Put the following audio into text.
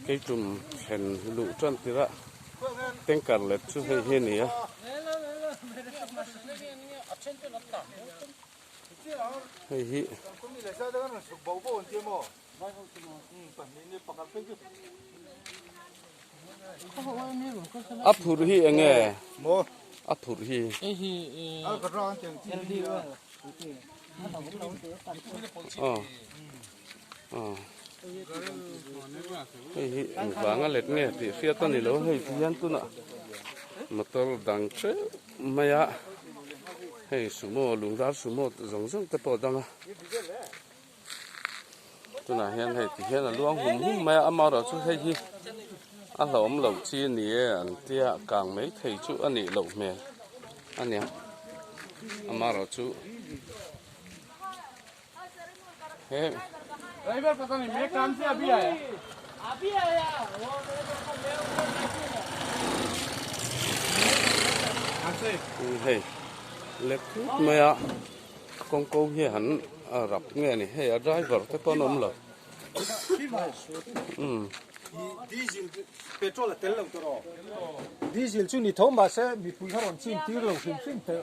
cái chùm hèn lụ chân thì đó tên cả lệch chú hay hiền nhỉ hay hi áp thử hi anh nghe áp thử hi hay vàng cái lệch nghe thì phía tân thì lâu hay hiền tu nè mà tôi đang chơi mày à hay sumo lùng ra sumo giống giống cái bộ đăng à tu nè hiền hay thì hiền là luang hùng hùng mày à mà đó chú hay hi anh lẩu lẩu chi nè anh tia càng mấy thầy chú anh nè lẩu mè anh nè anh mà đó chú hey driver पता नहीं मेरे काम से अभी आया hey lệch mày à con câu hiền rập nghe này hay driver cái con ôm lẩu diesel petrol tel lo to diesel chu ni thom ba se mi pui haron chin tir lo sim sim te